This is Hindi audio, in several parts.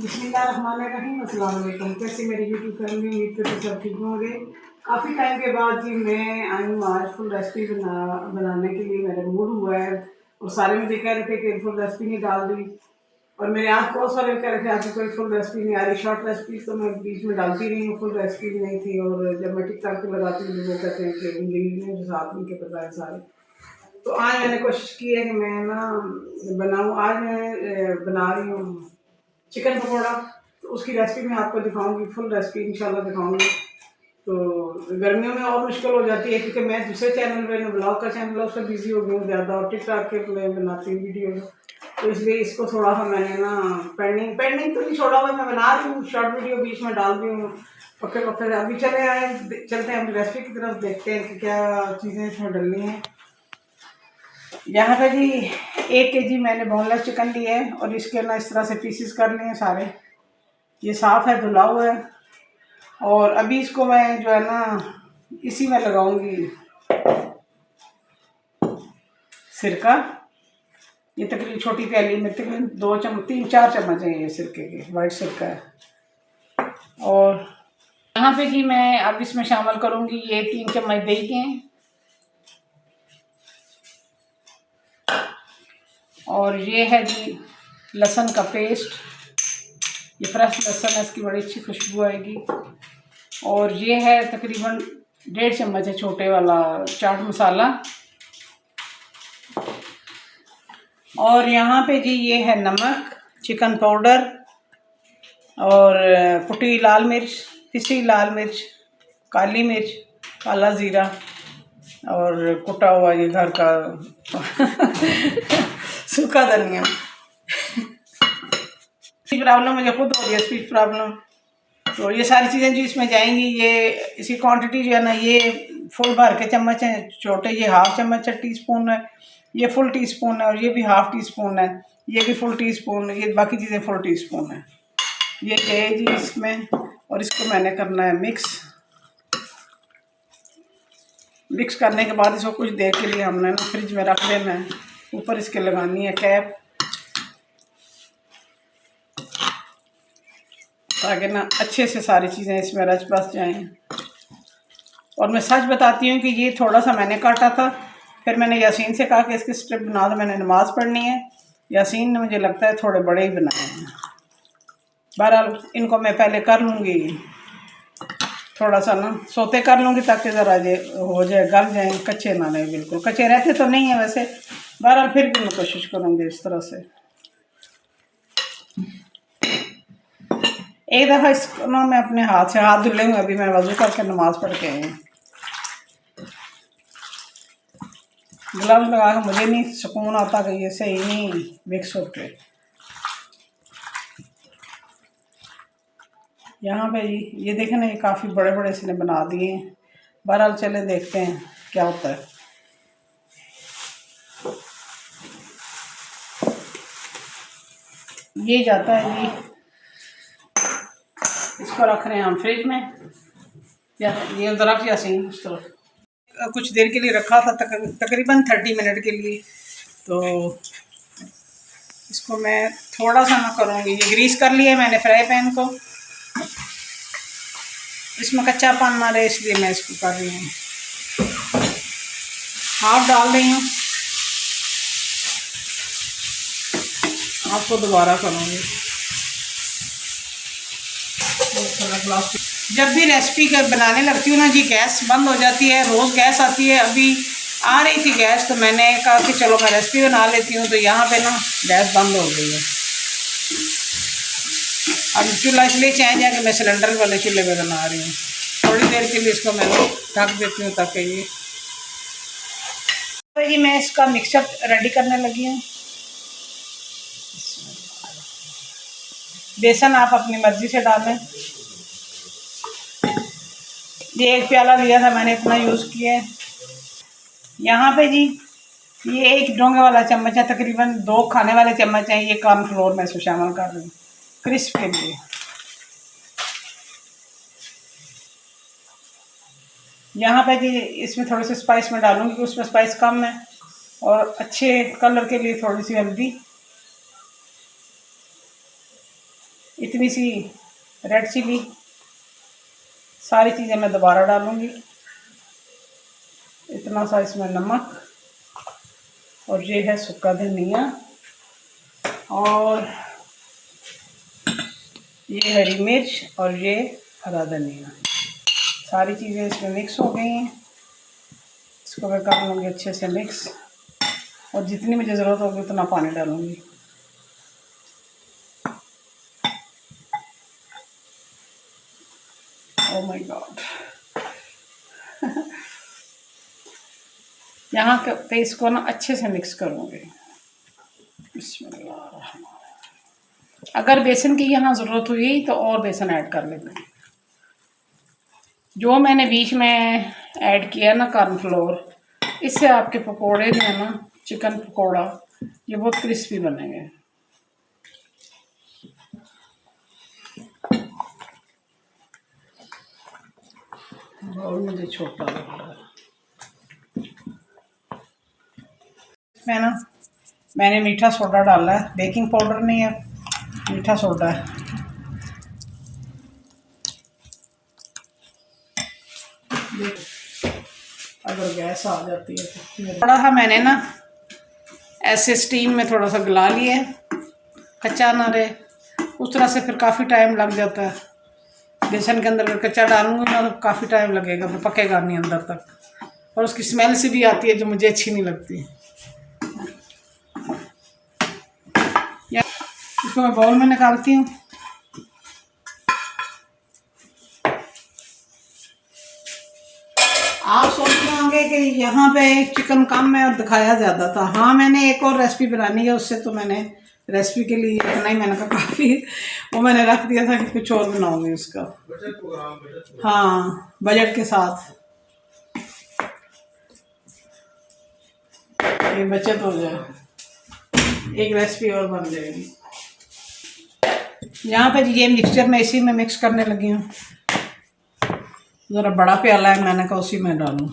बिस्मिल्लाहिर्रहमानिर्रहीम। अस्सलाम वालेकुम। कैसे मेरी यूट्यूब फैमिली, उम्मीद करते सब ठीक होंगे। काफ़ी टाइम के बाद जी मैं आई हूँ आज फुल रेसिपी बनाने के लिए मेरा मूड हुआ है। और सारे मुझे कह रहे थे कि फुल रेसिपी नहीं डाल दी, और मेरे आस पड़ोस वाले कह रहे थे आपकी कोई फुल रेसिपी नहीं आ रही, शॉर्ट रेसिपी तो मैं बीच में डालती रही हूँ, फुल रेसिपी भी नहीं थी। और जब मैं टिकटॉक पे लगाती हूँ वो कहते हैं कि इंग्रेडिएंट साथ में के पता है सारे। तो आज मैंने कोशिश की है कि मैं ना बनाऊँ। आज मैं बना रही हूँ चिकन पकौड़ा। तो उसकी रेसिपी मैं आपको दिखाऊंगी, फुल रेसिपी इंशाल्लाह दिखाऊंगी। तो गर्मियों में और मुश्किल हो जाती है क्योंकि मैं दूसरे चैनल पे ब्लॉग का चैनल है उस पर बिजी हो गई हूँ ज़्यादा, और टिकटॉक के मैं बनाती हूँ वीडियो। तो इसलिए इसको थोड़ा सा मैंने ना पेंडिंग पेंडिंग तो नहीं छोड़ा हुआ, मैं बना रही हूँ शॉर्ट वीडियो बीच में डाल दी हूँ पक्के पक्के। अभी चलते हैं रेसिपी की तरफ, देखते हैं कि क्या चीज़ें इसमें डलनी है। यहाँ पे जी 1 kg मैंने बोनलेस चिकन लिया है और इसके ना इस तरह से पीसेस कर लिए हैं सारे। ये साफ़ है, धुला हुआ है। और अभी इसको मैं जो है ना इसी में लगाऊंगी सिरका। ये तकरीबन छोटी प्याली में तकरीबन 3-4 चम्मच है ये सिरके के, वाइट सिरका है। और यहाँ पे जी मैं अब इसमें शामिल करूँगी ये 3 चम्मच दही के हैं, और ये है जी लहसुन का पेस्ट। ये फ्रेश लहसुन है, इसकी बड़ी अच्छी खुशबू आएगी। और ये है तकरीबन 1.5 चम्मच है छोटे वाला चाट मसाला। और यहाँ पे जी ये है नमक, चिकन पाउडर, और कुटी लाल मिर्च, पिसी लाल मिर्च, काली मिर्च, काला ज़ीरा, और कुटा हुआ ये घर का सूखा धनिया। प्रॉब्लम मुझे खुद हो रही है, स्पीच प्रॉब्लम। तो ये सारी चीज़ें जो इसमें जाएंगी, ये इसकी क्वांटिटी जो है ना ये फुल भर के चम्मच हैं, छोटे ये हाफ चम्मच है, टीस्पून है, ये फुल टीस्पून है, और ये भी हाफ टीस्पून है, ये भी फुल टीस्पून, ये बाकी चीज़ें फुल टीस्पून है। ये है जी इसमें, और इसको मैंने करना है मिक्स करने के बाद इसको कुछ देर के लिए हमने ना फ्रिज में रख देना है। ऊपर इसके लगानी है कैप ताकि ना अच्छे से सारी चीज़ें इसमें रच बस जाएँ। और मैं सच बताती हूँ कि ये थोड़ा सा मैंने काटा था, फिर मैंने यासीन से कहा कि इसकी स्ट्रिप बना दो, मैंने नमाज़ पढ़नी है। यासीन ने मुझे लगता है थोड़े बड़े ही बनाए हैं। बहरहाल इनको मैं पहले कर लूँगी, थोड़ा सा ना सोते कर लूँगी ताकि ज़रा हो जाए, गल जाए, कच्चे ना रहे। बिल्कुल कच्चे रहते तो नहीं है वैसे, बहरहाल फिर भी मैं कोशिश करूँगी इस तरह से। एक दफ़ा इसको ना मैं अपने हाथ से हाथ धुले हूँ, अभी मैं वज़ू करके नमाज़ पढ़ के आई हूँ। ग्लव्स लगा के मुझे नहीं सुकून आता कि ये सही नहीं मिक्स होते। यहाँ पे ये देखें ना, ये काफ़ी बड़े बड़े इसने बना दिए हैं। बहरहाल चले देखते हैं क्या होता है। ये जाता है जी, इसको रख रहे हैं हम फ्रिज में, या ये उधर रख यासीन उस तरफ। कुछ देर के लिए रखा था, तकरीबन 30 मिनट के लिए। तो इसको मैं थोड़ा सा ना करूँगी, ये ग्रीस कर लिया मैंने फ्राई पैन को, इसमें कच्चा पान ना रहे इसलिए मैं इसको कर रही हूँ। हाफ डाल रही हूँ, आपको दोबारा करूँगी। जब भी रेसिपी बनाने लगती हूँ ना जी, गैस बंद हो जाती है, रोज़ गैस आती है। अभी आ रही थी गैस तो मैंने कहा कि चलो मैं रेसिपी बना लेती हूँ, तो यहाँ पे ना गैस बंद हो गई है। अब चूल्हा इसलिए चेंज है कि मैं सिलेंडर वाले चूल्हे पे बना रही हूँ। थोड़ी देर के लिए इसको मैं ढक देती हूँ ताकि ये मैं इसका मिक्सचर रेडी करने लगी हूँ। बेसन आप अपनी मर्ज़ी से डालें। ये 1 प्याला लिया था मैंने, इतना यूज़ किया है। यहाँ पे जी ये 1 डोंगे वाला चम्मच है, तकरीबन 2 खाने वाले चम्मच हैं, ये कॉर्नफ्लोर मैं इसमें शामिल कर रही हूँ क्रिस्प के लिए। यहाँ पे जी इसमें थोड़े से स्पाइस मैं डालूँगी कि उसमें स्पाइस कम है, और अच्छे कलर के लिए थोड़ी सी हल्दी, इतनी सी रेड चिली, सारी चीज़ें मैं दोबारा डालूँगी। इतना सा इसमें नमक, और ये है सूखा धनिया, और ये हरी मिर्च, और ये हरा धनिया। सारी चीज़ें इसमें मिक्स हो गई हैं। इसको मैं कर लूँगी अच्छे से मिक्स, और जितनी मुझे ज़रूरत होगी उतना पानी डालूँगी। Oh my God. यहाँ पे इसको ना अच्छे से मिक्स करूँगी। बिस्मिल्लाह। अगर बेसन की यहाँ ज़रूरत हुई तो और बेसन ऐड कर लेंगे। जो मैंने बीच में ऐड किया ना कॉर्नफ्लोर, इससे आपके पकोड़े जो है ना, चिकन पकोड़ा, ये बहुत क्रिस्पी बनेंगे। और मुझे छोटा लग रहा है। इसमें ना मैंने मीठा सोडा डाला है, बेकिंग पाउडर नहीं है, मीठा सोडा है। अगर गैस आ जाती है तो थोड़ा सा मैंने ना ऐसे स्टीम में थोड़ा सा गला लिया है, कच्चा ना रहे। उस तरह से फिर काफ़ी टाइम लग जाता है। बेसन के अंदर अगर कच्चा डालूंगी ना तो काफ़ी टाइम लगेगा, फिर पकेगा नहीं अंदर तक, और उसकी स्मेल से भी आती है जो मुझे अच्छी नहीं लगती। या इसको मैं बाउल में निकालती हूँ। आप सोचते होंगे कि यहाँ पे चिकन कम है और दिखाया ज़्यादा था। हाँ, मैंने एक और रेसिपी बनानी है, उससे तो मैंने रेसिपी के लिए इतना ही मैंने कहा काफ़ी, वो मैंने रख दिया था कि कुछ और बनाऊंगी उसका। हाँ, बजट के साथ ये बचत हो जाए, एक रेसिपी और बन जाएगी। यहाँ पे ये मिक्सचर मैं इसी में मिक्स करने लगी हूँ। ज़रा बड़ा प्याला है, मैंने कहा उसी में डालूँ।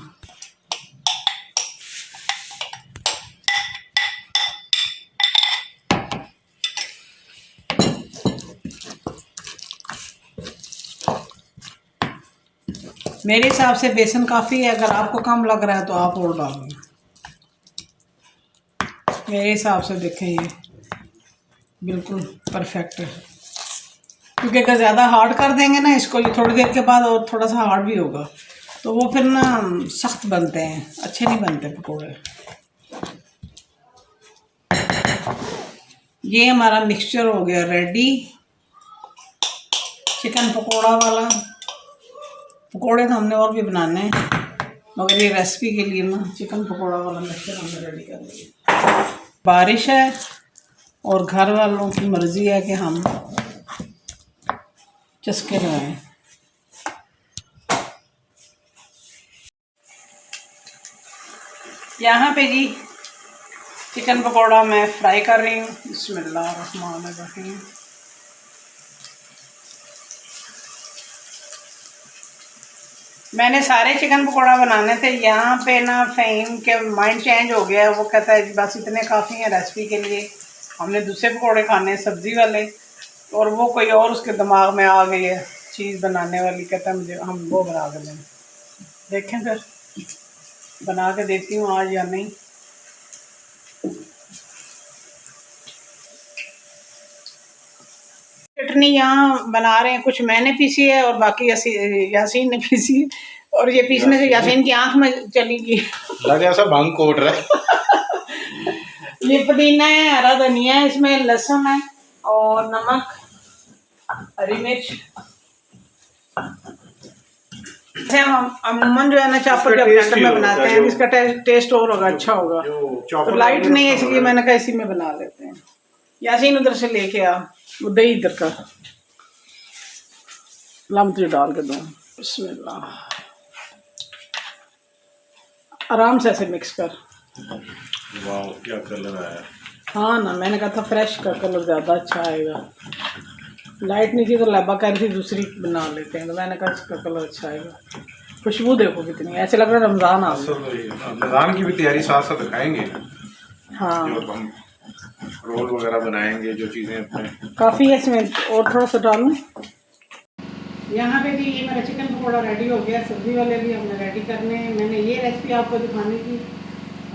मेरे हिसाब से बेसन काफ़ी है, अगर आपको कम लग रहा है तो आप और डालें। मेरे हिसाब से देखें ये बिल्कुल परफेक्ट है, क्योंकि अगर ज़्यादा हार्ड कर देंगे ना इसको, ये थोड़ी देर के बाद और थोड़ा सा हार्ड भी होगा, तो वो फिर ना सख्त बनते हैं, अच्छे नहीं बनते पकोड़े। ये हमारा मिक्सचर हो गया रेडी, चिकन पकोड़ा वाला। पकोड़े तो हमने और भी बनाने हैं, मगर ये रेसिपी के लिए ना चिकन पकोड़ा वाला मिक्सचर हमने रेडी कर लिया। बारिश है और घर वालों की मर्ज़ी है कि हम चस्के लगाएं। यहाँ पे जी चिकन पकोड़ा मैं फ्राई कर रही हूँ। बिस्मिल्लाहिर्रहमानिर्रहीम। मैंने सारे चिकन पकोड़ा बनाने थे, यहाँ पे ना फ़हीम के माइंड चेंज हो गया है। वो कहता है बस इतने काफ़ी हैं रेसिपी के लिए, हमने दूसरे पकोड़े खाने हैं सब्ज़ी वाले, और वो कोई और उसके दिमाग में आ गई है चीज़ बनाने वाली। कहता है मुझे हम वो बना के दें। देखें फिर बना के देती हूँ आज या नहीं। चटनी यहाँ बना रहे हैं, कुछ मैंने पीसी है और बाकी यासीन ने पीसी है, और ये पीसने से यासीन की आंख में चली गई। लगे ऐसा भंग कोट रहा है। ये पुदीना है, हरा धनिया है, इसमें लहसुन है और नमक, हरी मिर्च। हम अमूमन जो है ना चॉपर के ब्लेंडर में बनाते हैं, इसका टेस्ट और होगा, अच्छा होगा। तो लाइट नहीं है इसलिए मैंने कहा इसी में बना लेते हैं। यासीन उधर से लेके आ, वो दही इधर का लम्ब डाल के दो। बिस्मिल्लाह, आराम से ऐसे मिक्स कर। वाह क्या कलर आया। हाँ ना, मैंने कहा था फ्रेश का कलर ज़्यादा अच्छा आएगा। लाइट नहीं थी तो लाबा कह रही थी दूसरी बना लेते हैं, तो मैंने कहा इसका कलर अच्छा आएगा। खुशबू देखो कितनी, ऐसे लग रहा है रमज़ान आ गया। रमज़ान की भी तैयारी साथ साथ दिखाएंगे। हाँ, जब हम रोल वगैरह बनाएंगे जो चीज़ें अपने। काफ़ी है इसमें, और थोड़ा सा डालूं। यहाँ पे जी ये मेरा चिकन पकौड़ा रेडी हो गया। सब्ज़ी वाले भी हमने रेडी करने हैं। मैंने ये रेसिपी आपको दिखाने की,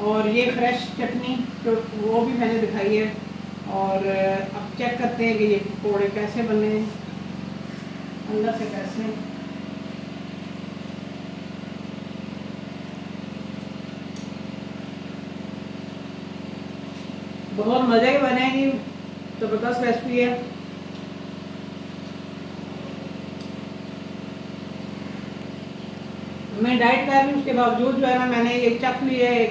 और ये फ्रेश चटनी तो वो भी मैंने दिखाई है। और अब चेक करते हैं कि ये पकौड़े कैसे बने हैं, अंदर से कैसे। बहुत मज़े के बनेगी, ज़बरदस्त रेसिपी है। मैं डाइट कर रही हूँ, उसके बावजूद जो है ना मैंने ये चख लिया है।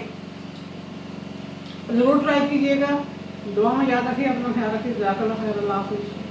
ज़रूर ट्राई कीजिएगा। दुआ में याद रखिए, अपना ख्याल रखिए। जज़ाकल्लाह खैर। अल्लाह हाफ़िज़।